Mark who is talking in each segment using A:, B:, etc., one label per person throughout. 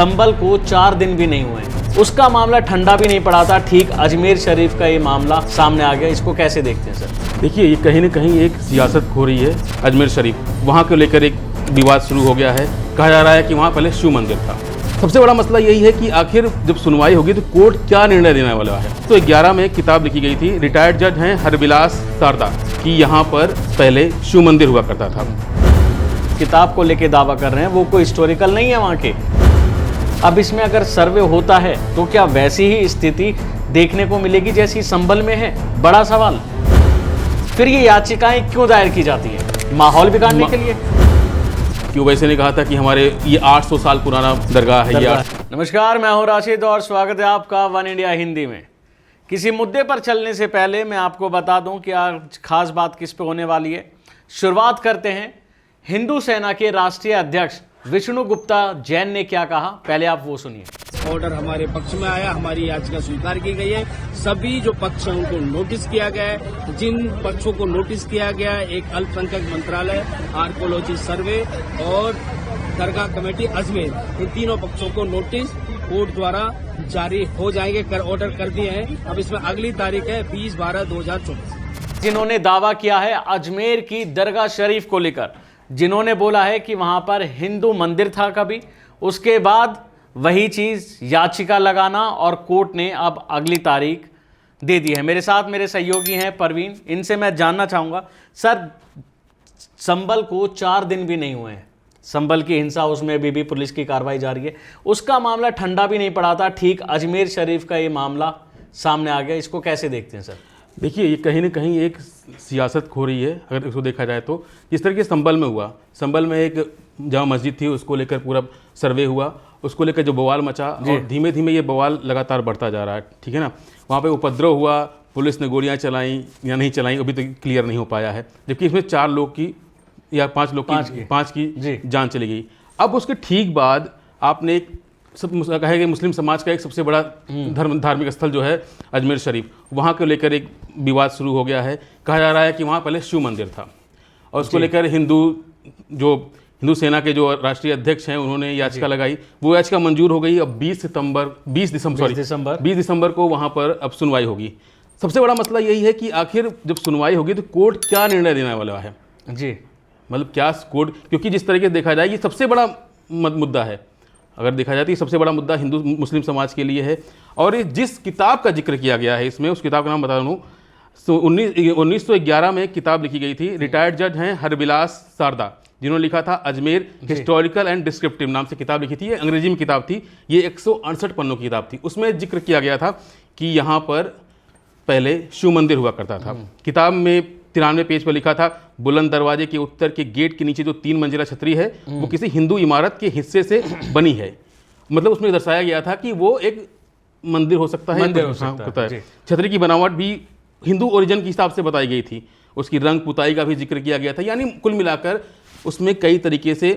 A: संभल को 4 दिन भी नहीं हुए, उसका मामला ठंडा भी नहीं पड़ा था, ठीक अजमेर शरीफ का ये मामला सामने आ गया। इसको कैसे देखते हैं सर?
B: देखिए, ये कहीं ना कहीं एक सियासत हो रही है। अजमेर शरीफ वहाँ को लेकर एक विवाद शुरू हो गया है। कहा जा रहा है कि वहाँ पहले शिव मंदिर था। सबसे बड़ा मसला यही है कि आखिर जब सुनवाई होगी तो कोर्ट क्या निर्णय देने वाला है। तो 11 में एक किताब लिखी गई थी, रिटायर्ड जज हैं हरविलास शारदा, कि यहाँ पर पहले शिव मंदिर हुआ करता था।
A: किताब को लेके दावा कर रहे हैं, वो कोई हिस्टोरिकल नहीं है वहाँ के। अब इसमें अगर सर्वे होता है तो क्या वैसी ही स्थिति देखने को मिलेगी जैसी संभल में है? बड़ा सवाल। फिर ये याचिकाएं क्यों दायर की जाती है? माहौल बिगाड़ने के लिए?
B: क्यों वैसे ने कहा था कि हमारे ये 800 साल पुराना दरगाह है ये।
A: नमस्कार, मैं हूं राशिद और स्वागत है आपका वन इंडिया हिंदी में। किसी मुद्दे पर चलने से पहले मैं आपको बता दूं कि आज खास बात किस पे होने वाली है। शुरुआत करते हैं, हिंदू सेना के राष्ट्रीय अध्यक्ष विष्णु गुप्ता जैन ने क्या कहा, पहले आप वो सुनिए।
C: ऑर्डर हमारे पक्ष में आया, हमारी याचिका स्वीकार की गई है। सभी जो पक्ष हैं उनको नोटिस किया गया है। जिन पक्षों को नोटिस किया गया है, एक अल्पसंख्यक मंत्रालय, आर्कोलॉजी सर्वे और दरगाह कमेटी अजमेर, इन तीनों पक्षों को नोटिस कोर्ट द्वारा जारी हो जाएंगे, ऑर्डर कर दिए हैं। अब इसमें अगली तारीख है 20/12/2024।
A: जिन्होंने दावा किया है अजमेर की दरगाह शरीफ को लेकर, जिन्होंने बोला है कि वहां पर हिंदू मंदिर था कभी, उसके बाद वही चीज याचिका लगाना और कोर्ट ने अब अगली तारीख दे दी है। मेरे साथ मेरे सहयोगी हैं परवीन, इनसे मैं जानना चाहूंगा सर, संभल को 4 दिन भी नहीं हुए हैं, संभल की हिंसा उसमें भी पुलिस की कार्रवाई जारी है, उसका मामला ठंडा भी नहीं पड़ा था, ठीक अजमेर शरीफ का ये मामला सामने आ गया। इसको कैसे देखते हैं सर?
B: देखिए, ये कहीं ना कहीं एक सियासत हो रही है अगर इसको देखा जाए तो। जिस तरह के संभल में हुआ, संभल में एक जामा मस्जिद थी, उसको लेकर पूरा सर्वे हुआ, उसको लेकर जो बवाल मचा और धीमे धीमे ये बवाल लगातार बढ़ता जा रहा है, ठीक है ना। वहाँ पे उपद्रव हुआ, पुलिस ने गोलियाँ चलाई या नहीं चलाई अभी तक क्लियर नहीं हो पाया है, जबकि इसमें 4 लोग की या 5 लोग की 5 की जान चली गई। अब उसके ठीक बाद आपने एक सब कहे कि मुस्लिम समाज का एक सबसे बड़ा धार्मिक स्थल जो है अजमेर शरीफ, वहाँ को लेकर एक विवाद शुरू हो गया है। कहा जा रहा है कि वहाँ पहले शिव मंदिर था और उसको लेकर हिंदू सेना के जो राष्ट्रीय अध्यक्ष हैं उन्होंने याचिका लगाई, वो याचिका मंजूर हो गई। अब 20 दिसंबर को वहाँ पर अब सुनवाई होगी। सबसे बड़ा मसला यही है कि आखिर जब सुनवाई होगी तो कोर्ट क्या निर्णय देने वाला है
A: जी,
B: मतलब क्या कोर्ट, क्योंकि जिस तरीके से देखा जाए ये सबसे बड़ा मुद्दा है। अगर देखा जाए तो ये सबसे बड़ा मुद्दा हिंदू मुस्लिम समाज के लिए है। और ये जिस किताब का जिक्र किया गया है इसमें, उस किताब का नाम बता दूँ, 1911 में एक किताब लिखी गई थी, रिटायर्ड जज हैं हरविलास शारदा, जिन्होंने लिखा था अजमेर हिस्टोरिकल एंड डिस्क्रिप्टिव नाम से किताब लिखी थी। ये अंग्रेजी में किताब थी, ये 168 पन्नों की किताब थी। उसमें जिक्र किया गया था कि यहाँ पर पहले शिव मंदिर हुआ करता था। किताब में 93 पेज पर लिखा था, बुलंद दरवाजे के उत्तर के गेट के नीचे जो 3 मंजिला छतरी है वो किसी हिंदू इमारत के हिस्से से बनी है। मतलब उसमें दर्शाया गया था कि वो एक मंदिर हो सकता है, होता है। छतरी की बनावट भी हिंदू ओरिजिन के हिसाब से बताई गई थी, उसकी रंग पुताई का भी जिक्र किया गया था। यानी कुल मिलाकर उसमें कई तरीके से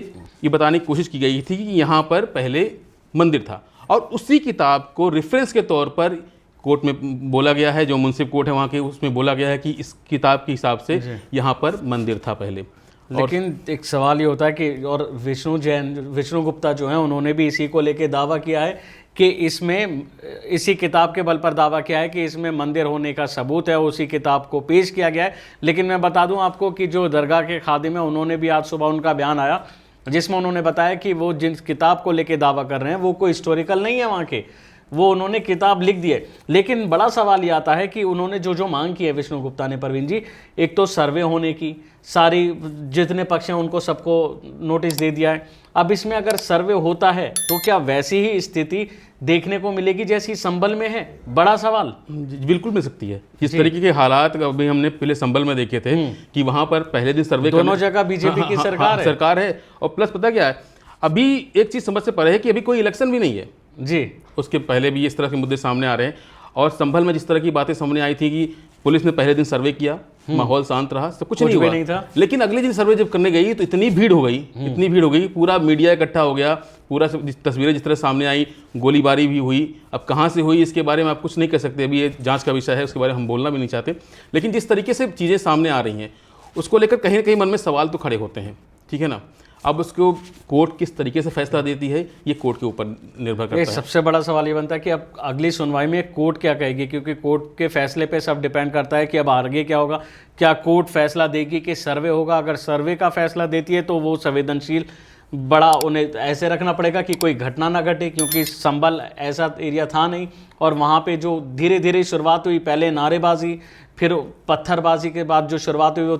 B: ये बताने की कोशिश की गई थी कि यहाँ पर पहले मंदिर था। और उसी किताब को रेफरेंस के तौर पर कोर्ट में बोला गया है, जो मुंसिफ कोर्ट है वहाँ के, उसमें बोला गया है कि इस किताब के हिसाब से यहाँ पर मंदिर था पहले।
A: लेकिन एक सवाल ये होता है कि और विष्णु गुप्ता जो हैं उन्होंने भी इसी को लेके दावा किया है कि इसमें, इसी किताब के बल पर दावा किया है कि इसमें मंदिर होने का सबूत है, उसी किताब को पेश किया गया है। लेकिन मैं बता दूं आपको कि जो दरगाह के खादिम है, उन्होंने भी आज सुबह उनका बयान आया जिसमें उन्होंने बताया कि वो जिन किताब को लेके दावा कर रहे हैं वो कोई हिस्टोरिकल नहीं है वहाँ के, वो उन्होंने किताब लिख दी है। लेकिन बड़ा सवाल ये आता है कि उन्होंने जो मांग की है विष्णु गुप्ता ने, परवीन जी, एक तो सर्वे होने की, सारी जितने पक्ष हैं उनको सबको नोटिस दे दिया है। अब इसमें अगर सर्वे होता है तो क्या वैसी ही स्थिति देखने को मिलेगी जैसी संभल में है? बड़ा सवाल।
B: बिल्कुल मिल सकती है। जिस तरीके के हालात अभी हमने पहले संभल में देखे थे कि वहां पर पहले दिन सर्वे
A: दोनों जगह बीजेपी की
B: सरकार है। और प्लस पता क्या है, अभी एक चीज समझ से परे है कि अभी कोई इलेक्शन भी नहीं है
A: जी, उसके
B: पहले भी इस तरह के मुद्दे सामने आ रहे हैं। और संभल में जिस तरह की बातें सामने आई थी कि पुलिस ने पहले दिन सर्वे किया, माहौल शांत रहा, सब कुछ नहीं था। लेकिन अगले दिन सर्वे जब करने गई तो इतनी भीड़ हो गई, पूरा मीडिया इकट्ठा हो गया, पूरा तस्वीरें जिस तरह सामने आई, गोलीबारी भी हुई। अब कहाँ से हुई इसके बारे में आप कुछ नहीं कह सकते, अभी ये जांच का विषय है, उसके बारे में हम बोलना भी नहीं चाहते। लेकिन जिस तरीके से चीज़ें सामने आ रही हैं उसको लेकर कहीं ना कहीं मन में सवाल तो खड़े होते हैं, ठीक है ना। अब उसको कोर्ट किस तरीके से फैसला देती है, ये कोर्ट के ऊपर निर्भर करता है।
A: सबसे बड़ा सवाल ये बनता है कि अब अगली सुनवाई में कोर्ट क्या कहेगी, क्योंकि कोर्ट के फैसले पे सब डिपेंड करता है कि अब आगे क्या होगा। क्या कोर्ट फैसला देगी कि सर्वे होगा? अगर सर्वे का फैसला देती है तो वो संवेदनशील, बड़ा उन्हें ऐसे रखना पड़ेगा कि कोई घटना ना घटे, क्योंकि संभल ऐसा एरिया था नहीं। और वहाँ पे जो धीरे धीरे शुरुआत हुई, पहले नारेबाजी, फिर पत्थरबाजी के बाद जो शुरुआत हुई वो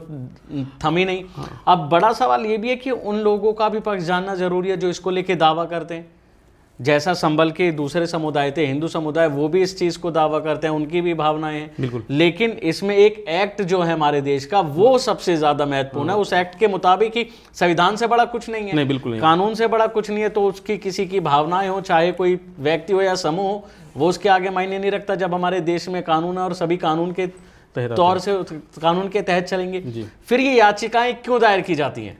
A: थमी नहीं। अब बड़ा सवाल ये भी है कि उन लोगों का भी पक्ष जानना जरूरी है जो इसको लेके दावा करते हैं। जैसा संभल के दूसरे समुदाय थे, हिंदू समुदाय, वो भी इस चीज़ को दावा करते हैं, उनकी भी भावनाएं हैं।
B: बिल्कुल।
A: लेकिन इसमें एक एक्ट जो है हमारे देश का, वो सबसे ज़्यादा महत्वपूर्ण है। उस एक्ट के मुताबिक ही संविधान से बड़ा कुछ नहीं है,
B: नहीं, बिल्कुल नहीं।
A: कानून से बड़ा कुछ नहीं है। तो उसकी किसी की भावनाएं हो, चाहे कोई व्यक्ति हो या समूह हो, वो उसके आगे मायने नहीं रखता जब हमारे देश में कानून है और सभी कानून के तौर से कानून के तहत चलेंगे। फिर ये याचिकाएं क्यों दायर की जाती हैं?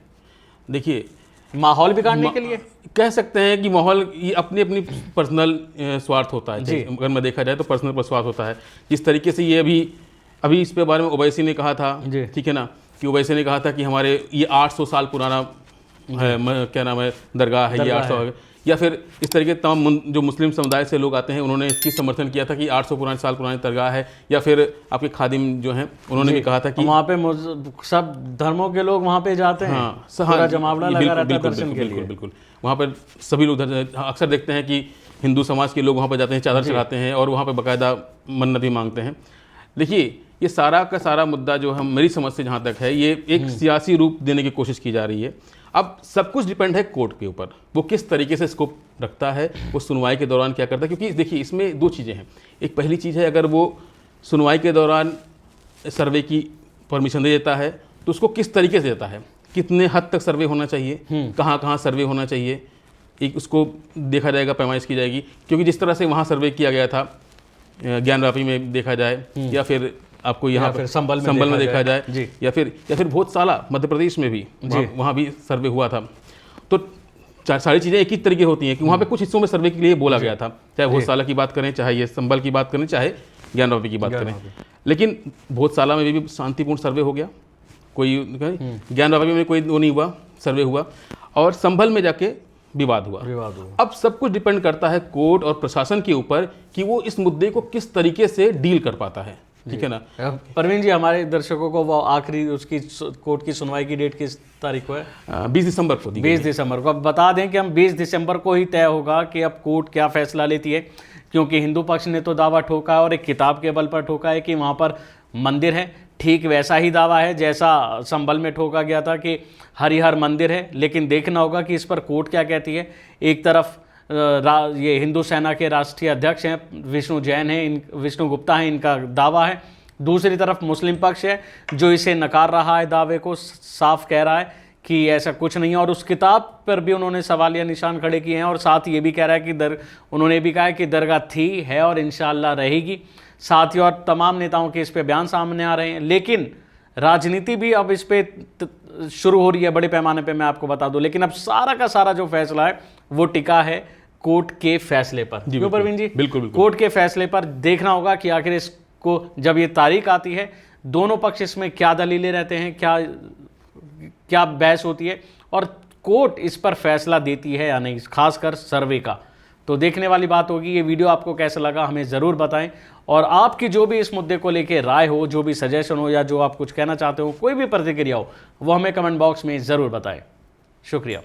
B: देखिए,
A: माहौल बिगाड़ने के लिए
B: कह सकते हैं कि माहौल, ये अपनी अपनी पर्सनल स्वार्थ होता है। अगर मैं देखा जाए तो पर्सनल स्वार्थ होता है। जिस तरीके से ये अभी इस पे बारे में ओवैसी ने कहा था, ठीक है ना, कि ओवैसी ने कहा था कि हमारे ये 800 साल पुराना क्या नाम है, दरगाह है, ये 800, या फिर इस तरीके तमाम जो मुस्लिम समुदाय से लोग आते हैं उन्होंने इसकी समर्थन किया था कि 800 साल पुरानी दरगाह है। या फिर आपके खादिम जो हैं उन्होंने भी कहा था कि
A: वहाँ पे सब धर्मों के लोग वहाँ पे जाते हैं। पूरा जमावड़ा लगा रहता है दर्शन के लिए।
B: बिल्कुल, वहाँ पर सभी लोग अक्सर देखते हैं कि हिंदू समाज के लोग वहाँ पर जाते हैं, चादर चढ़ाते हैं और वहाँ पर बाकायदा मन्नत भी मांगते हैं। देखिए, ये सारा का सारा मुद्दा जो हम, मेरी समझ से जहाँ तक है, ये एक सियासी रूप देने की कोशिश की जा रही है। अब सब कुछ डिपेंड है कोर्ट के ऊपर, वो किस तरीके से इसको रखता है, वो सुनवाई के दौरान क्या करता है। क्योंकि देखिए, इसमें दो चीज़ें हैं। एक पहली चीज़ है, अगर वो सुनवाई के दौरान सर्वे की परमिशन दे देता है तो उसको किस तरीके से देता है, कितने हद तक सर्वे होना चाहिए, कहाँ कहाँ सर्वे होना चाहिए, एक उसको देखा जाएगा, पैमाइश की जाएगी। क्योंकि जिस तरह से वहाँ सर्वे किया गया था ज्ञानवापी में देखा जाए, या फिर आपको यहाँ पर संभल में देखा जाए, या फिर भोजशाला मध्य प्रदेश में भी वहाँ भी सर्वे हुआ था। तो सारी चीज़ें एक ही तरीके होती हैं कि वहाँ पे कुछ हिस्सों में सर्वे के लिए बोला गया था, चाहे भोजशाला की बात करें, चाहे ये संभल की बात करें, चाहे ज्ञानवापी की बात करें। लेकिन भोजशाला में भी शांतिपूर्ण सर्वे हो गया, कोई ज्ञानवापी में कोई वो नहीं हुआ, सर्वे हुआ, और संभल में जाके विवाद हुआ। अब सब कुछ डिपेंड करता है कोर्ट और प्रशासन के ऊपर कि वो इस मुद्दे को किस तरीके से डील कर पाता है, ठीक है ना।
A: परवीन जी, हमारे दर्शकों को वो आखिरी उसकी कोर्ट की सुनवाई की डेट किस तारीख को है?
B: 20 दिसंबर को।
A: 20 दिसंबर को। अब बता दें कि हम 20 दिसंबर को ही तय होगा कि अब कोर्ट क्या फैसला लेती है, क्योंकि हिंदू पक्ष ने तो दावा ठोका है और एक किताब के बल पर ठोका है कि वहाँ पर मंदिर है। ठीक वैसा ही दावा है जैसा संभल में ठोका गया था कि हरिहर मंदिर है। लेकिन देखना होगा कि इस पर कोर्ट क्या कहती है। एक तरफ ये हिंदू सेना के राष्ट्रीय अध्यक्ष हैं विष्णु जैन हैं, विष्णु गुप्ता हैं, इनका दावा है। दूसरी तरफ मुस्लिम पक्ष है जो इसे नकार रहा है, दावे को साफ कह रहा है कि ऐसा कुछ नहीं है। और उस किताब पर भी उन्होंने सवालिया निशान खड़े किए हैं और साथ ये भी कह रहा है कि उन्होंने भी कहा है कि दरगाह थी, है और इंशाअल्लाह रहेगी। साथ ही और तमाम नेताओं के इस पे बयान सामने आ रहे हैं। लेकिन राजनीति भी अब इस पे शुरू हो रही है बड़े पैमाने पे, मैं आपको बता दूं। लेकिन अब सारा का सारा जो फैसला है वो टिका है कोर्ट के फैसले पर। क्यों परवीन जी?
B: बिल्कुल।
A: कोर्ट के फैसले पर देखना होगा कि आखिर इसको जब ये तारीख आती है, दोनों पक्ष इसमें क्या दलीलें रहते हैं, क्या बहस होती है और कोर्ट इस पर फैसला देती है या नहीं, खासकर सर्वे का। तो देखने वाली बात होगी। ये वीडियो आपको कैसा लगा हमें ज़रूर बताएं, और आपकी जो भी इस मुद्दे को लेके राय हो, जो भी सजेशन हो, या जो आप कुछ कहना चाहते हो, कोई भी प्रतिक्रिया हो, वो हमें कमेंट बॉक्स में ज़रूर बताएं। शुक्रिया।